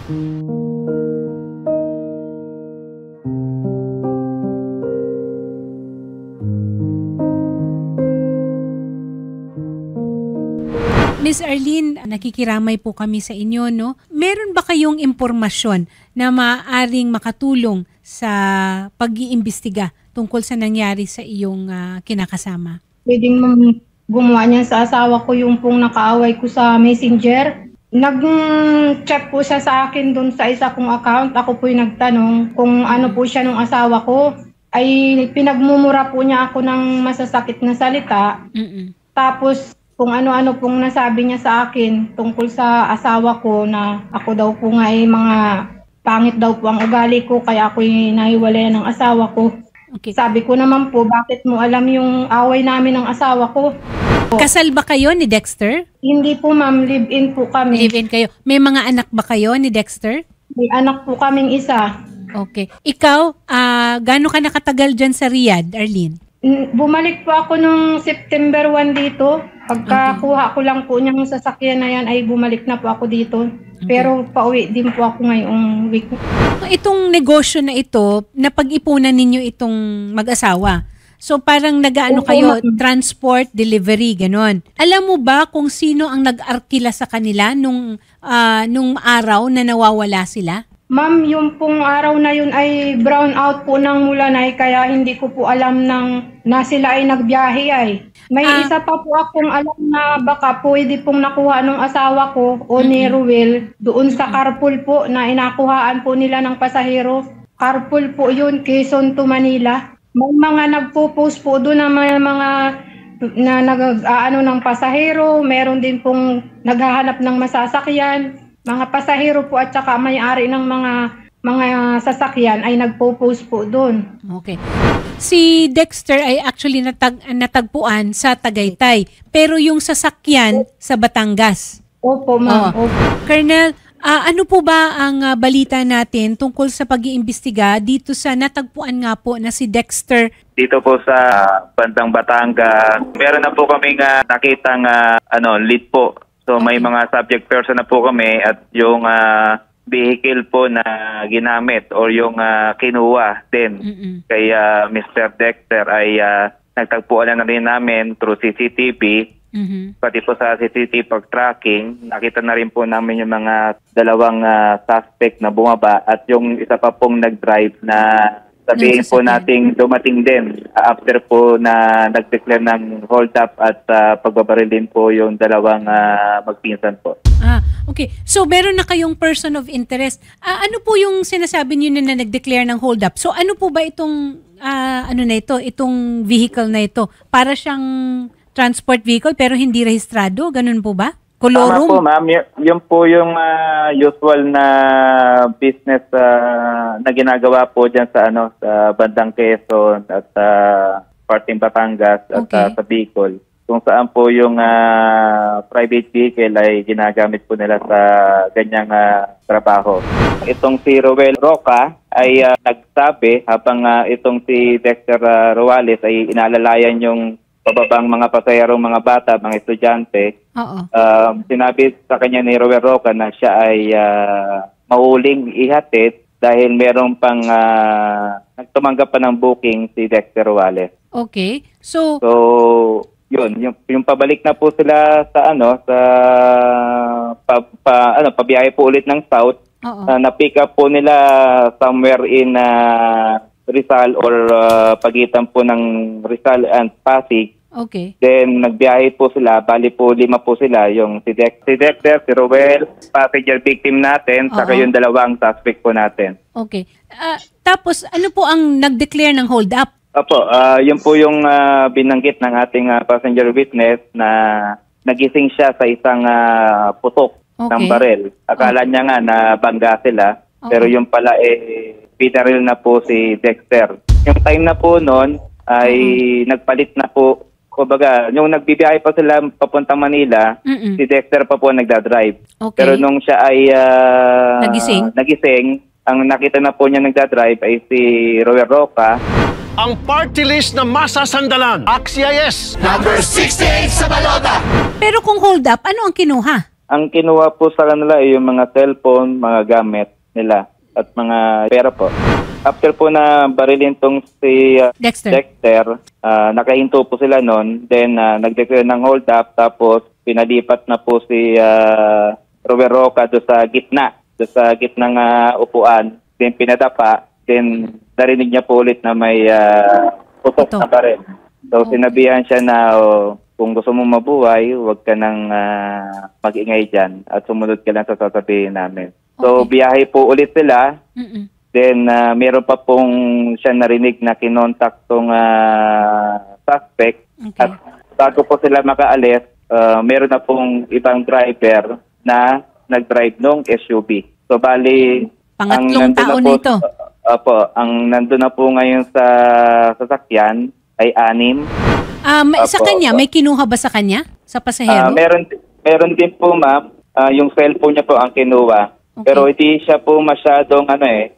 Miss Arlene, nakikiramay po kami sa inyo, no? Meron ba kayong impormasyon na maaaring makatulong sa pag-iimbestiga tungkol sa nangyari sa iyong kinakasama? Pwedeng gumawa niyan sa asawa ko yung pong nakaaway ko sa Messenger. Nag-chat po siya sa akin doon sa isa kong account. Ako po yung nagtanong kung ano po siya nung asawa ko. Ay pinagmumura po niya ako ng masasakit na salita. Tapos kung ano-ano pong nasabi niya sa akin tungkol sa asawa ko na ako daw po nga ay mga pangit daw po ang ugali ko kaya ako nahiwalayan ng asawa ko. Okay. Sabi ko naman po, bakit mo alam yung away namin ng asawa ko? Kasal ba kayo ni Dexter? Hindi po ma'am, live-in po kami. Live-in kayo. May mga anak ba kayo ni Dexter? May anak po kaming isa. Okay. Ikaw, gaano ka nakatagal dyan sa Riyadh, Arlene? Bumalik po ako nung September 1 dito. Pagkakuha ko lang po niyang sasakyan na yan ay bumalik na po ako dito. Pero pauwi din po ako ngayong week. Itong negosyo na ito, napag-ipunan ninyo itong mag-asawa. So parang nag-aano kayo, transport, delivery, ganon. Alam mo ba kung sino ang nag-arkila sa kanila nung araw na nawawala sila? Ma'am, yung pong araw na yun ay brown out po ng Mulanay kaya hindi ko po alam na sila ay nagbiyahe ay. May isa pa po akong alam na baka pwede pong nakuha ng asawa ko o ni Ruel doon sa carpool po na inakuhaan po nila ng pasahero. Carpool po yun, Quezon to Manila. May mga nagpo-post po doon na may mga na nag-aano ng pasahero, meron din pong naghahanap ng masasakyan. Mga pasahero po at saka may-ari ng mga sasakyan ay nagpo-post po doon. Okay. Si Dexter ay actually natagpuan sa Tagaytay, pero yung sasakyan sa Batangas. Opo, ma'am. Opo. Colonel, ano po ba ang balita natin tungkol sa pag-iimbestiga dito sa natagpuan nga po na si Dexter? Dito po sa bandang Batangas, meron na po kaming nakitang lead po. So may mga subject person na po kami at yung vehicle po na ginamit or yung kinuha din kay Mr. Dexter ay nagtagpuan na rin namin through CCTV. Pati po sa CCTV pag-tracking, nakita na rin po namin yung mga dalawang suspect na bumaba at yung isa pa pong nag-drive na sabihin po nating dumating din after po na nag-declare ng hold up at pagbabaril din po yung dalawang magpinsan po. Okay. So meron na kayong person of interest. Ano po yung sinasabi niyo na nag-declare ng hold up? So ano po ba itong itong vehicle na ito? Para siyang transport vehicle pero hindi rehistrado? Ganun po ba? Colorum? Tama po, ma'am. Yun po yung usual na business na ginagawa po dyan sa sa bandang Quezon at parting Batangas at sa Bicol. Kung saan po yung private vehicle ay ginagamit po nila sa ganyang trabaho. Itong si Ruel Roca ay nagsabi habang itong si Dexter Ruales ay inaalalayan yung pababang mga pasahero, mga bata, mga estudyante. Sinabi sa kanya ni Ruel Roca na siya ay mauling ihatid dahil meron pang nagtumanggap pa ng booking si Dexter Ruales. Okay. So yun, yung pabalik na po sila sa pabiyahe po ulit ng South. Na-pick up po nila somewhere in Rizal or pagitan po ng Rizal and Pasig. Okay. Then nagbiyahe po sila, bali po 5 po sila, yung si Dexter, si Ruel, passenger victim natin, saka yung dalawang suspect po natin. Okay. Tapos ano po ang nag-declare ng hold up? Opo, yun po yung binanggit ng ating passenger witness na nagising siya sa isang putok ng barel. Akala niya nga na bangga sila, pero yung pala pinaril na po si Dexter. Yung time na po noon ay nagpalit na po. Kumbaga, yung nagbibiyahe pa sila papuntang Manila, si Dexter pa po nagdadrive. Okay. Pero nung siya ay nagising, ang nakita na po niya nagdadrive ay si Ruel Roca. Ang party list na masasandalan, AXIS! Number 68 sa balota! Pero kung hold up, ano ang kinuha? Ang kinuha po sa kanila ay yung mga cellphone, mga gamit nila at mga pera po. After po na barilin tong si Dexter, nakahinto po sila noon. Then nag-declare ng hold up, tapos pinalipat na po si Roel Roca do sa gitnang upuan. Then pinadapa, then narinig niya po ulit na may putok na baril. So sinabihan siya na kung gusto mo mabuhay, huwag ka nang mag-ingay dyan at sumunod ka lang sa sasabihin namin. So biyahe po ulit sila. Then, meron pa pong siya narinig na kinontak tong suspect. Okay. At bago po sila makaalis, meron na pong ibang driver na nag-drive nung SUV. So, bali, pangatlong tao nito. Ang nandun na po ngayon sa sasakyan ay 6. Sa kanya, may kinuha ba sa kanya? Sa pasahero? Meron din po, ma'am. Yung cellphone niya po ang kinuha. Okay. Pero hindi siya po masyadong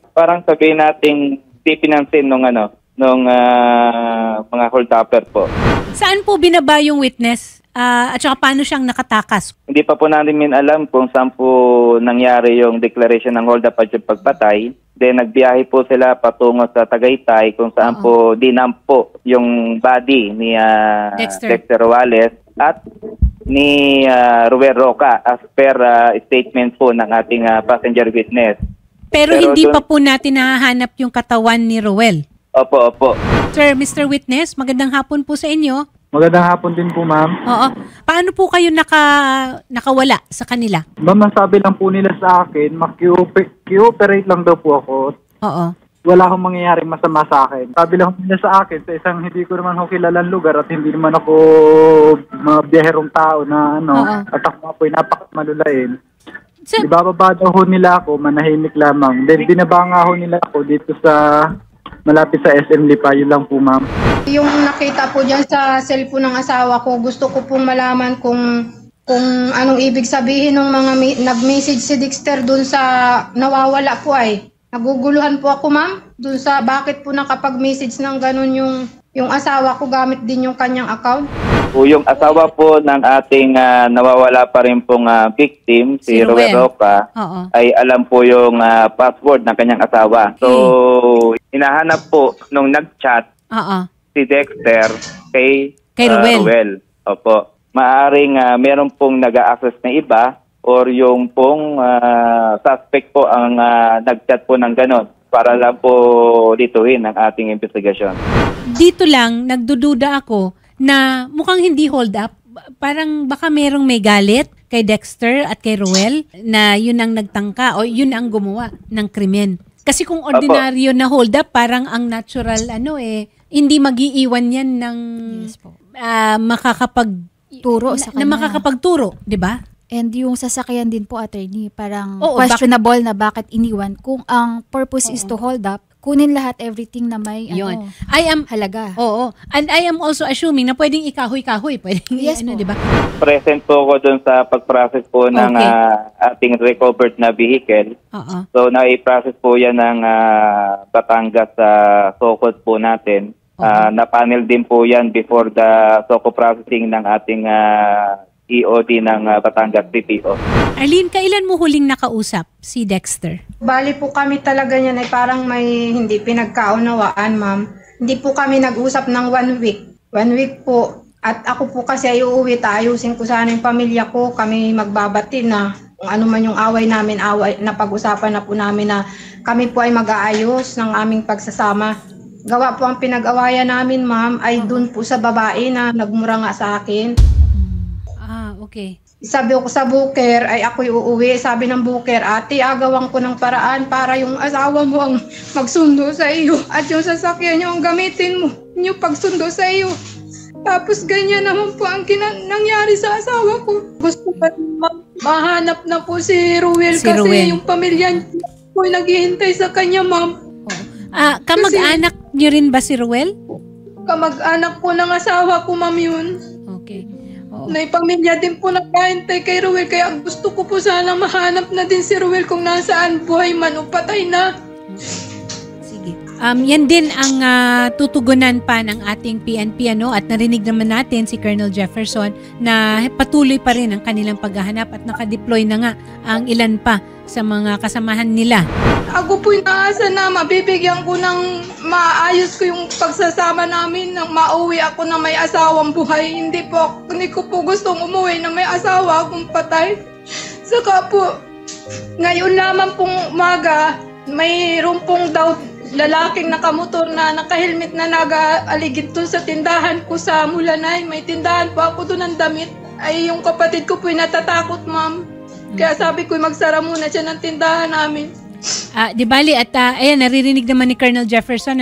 parang sabihin nating di pinansin nung mga hold-upper po. Saan po binaba yung witness? At saka paano siyang nakatakas? Hindi pa po namin alam kung saan po nangyari yung declaration ng hold-up at yung pagpatay. Then nagbiyahe po sila patungo sa Tagaytay kung saan po dinampo yung body ni Dexter Roales at ni Roel Roca as per statement po ng ating passenger witness. Pero hindi pa po natin nahahanap yung katawan ni Roel. Opo. Sir, Mr. Witness, magandang hapon po sa inyo. Magandang hapon din po, ma'am. Oo. Paano po kayo nakawala sa kanila? Ma'am, sabi lang po nila sa akin, mag-cooperate lang daw po ako. Oo. Wala akong mangyayari masama sa akin. Sabi lang nila sa akin, sa isang hindi ko naman ako kilalang lugar at hindi naman ako mga biyaherong tao na at ako po'y napakamalulain. Ibababa daw ho nila ako, manahimik lamang. Then binaba nga ho nila ako dito sa malapit sa SM Lipa, yun lang po, ma'am. Yung nakita po dyan sa cellphone ng asawa ko, gusto ko pong malaman kung anong ibig sabihin ng mga nag-message si Dexter dun sa nawawala po ay. Naguguluhan po ako, ma'am, dun sa bakit po nakapag-message ng ganun yung asawa ko gamit din yung kanyang account. Yung asawa po ng ating nawawala pa rin pong victim, si Roel Roca, ay alam po yung password ng kanyang asawa. So, hinahanap po nung nag-chat si Dexter kay Roel. Opo. Maaring meron pong nag-a-access na iba or yung pong suspect po ang nag-chat po ng ganon para lang po dituhin ang ating investigasyon. Dito lang, nagdududa ako na mukhang hindi hold up. Parang baka merong may galit kay Dexter at kay Roel na yun ang nagtangka o yun ang gumawa ng krimen. Kasi kung ordinaryo na hold up, parang ang natural hindi mag-iiwan yan ng makakapagturo sa kanya. Na makakapagturo, di ba? And yung sasakyan din po, attorney, parang questionable na bakit iniwan. Kung ang purpose is to hold up, kunin lahat, everything na may halaga. Oo. And I am also assuming na pwedeng ikahoy-kahoy. Pwedeng, di ba? Present po ako dun sa pag-process po ng ating recovered na vehicle. So, na-process po yan ng Batangas sa SOCOD po natin. Na-panel din po yan before the SOCO processing ng ating EOD ng Batangas PPO. Arlene, kailan mo huling nakausap si Dexter? Bali po kami talaga niyan ay parang may hindi pinagkaunawaan, ma'am. Hindi po kami nag-usap ng 1 week. 1 week po. At ako po kasi ay uuwi, ayusin ko sana yung pamilya ko. Kami magbabati na kung ano man yung away namin, na pag-usapan na po namin na kami po ay mag-aayos ng aming pagsasama. Gawa po ang pinag-awayan namin, ma'am, ay dun po sa babae na nagmura nga sa akin. Okay. Sabi ko sa booker ay ako'y uuwi. Sabi ng booker, ate, agawan ko ng paraan para yung asawa mo ang magsundo sa iyo at yung sasakyan niyo ang gamitin mo yung pagsundo sa iyo. Tapos ganyan naman po ang nangyari sa asawa ko. Gusto ko mahanap na po si Roel kasi yung pamilya niya po naghihintay sa kanya, ma'am. Kamag-anak niyo rin ba si Roel? Kamag-anak po ng asawa ko, ma'am, yun. Okay. Naipamilya din po nagkahintay kay Roel, kaya gusto ko po sana mahanap na din si Roel kung nasaan, buhay man o patay na. Sige. Yan din ang tutugunan pa ng ating PNP at narinig naman natin si Colonel Jefferson na patuloy pa rin ang kanilang paghahanap at nakadeploy na nga ang ilan pa sa mga kasamahan nila. Ako po'y naasa na mabibigyan ko ng maayos ko yung pagsasama namin nang mauwi ako na may asawang buhay. Hindi ko po gustong umuwi na may asawa akong patay. Saka po, ngayon lamang pong umaga, mayroon pong daw lalaking nakamotor na nakahelmet na nag-aligid doon sa tindahan ko sa Mulanay. May tindahan po ako doon ng damit. Ay yung kapatid ko po'y natatakot, ma'am. Kaya sabi ko magsara muna siya ng tindahan namin. Di bali at ayan, naririnig naman ni Colonel Jefferson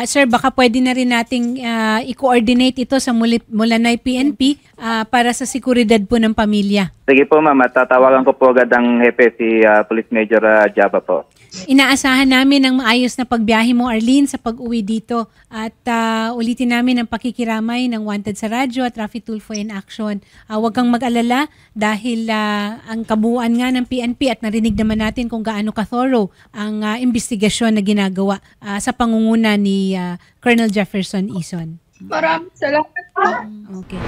sir, baka pwede na rin nating i-coordinate ito sa Mulanay PNP para sa seguridad po ng pamilya. Sige po ma'am, at tatawagan ko po agad ang hepe si Police Major Java po. Inaasahan namin ang maayos na pagbiyahe mo, Arlene, sa pag-uwi dito at ulitin namin ang pakikiramay ng Wanted sa Radyo at Rafi Tulfo in Action. Huwag kang mag-alala dahil ang kabuuan nga ng PNP at narinig naman natin kung gaano ka-thorough ang investigasyon na ginagawa sa pangunguna ni Colonel Jefferson Ison. Maraming salamat po. Okay.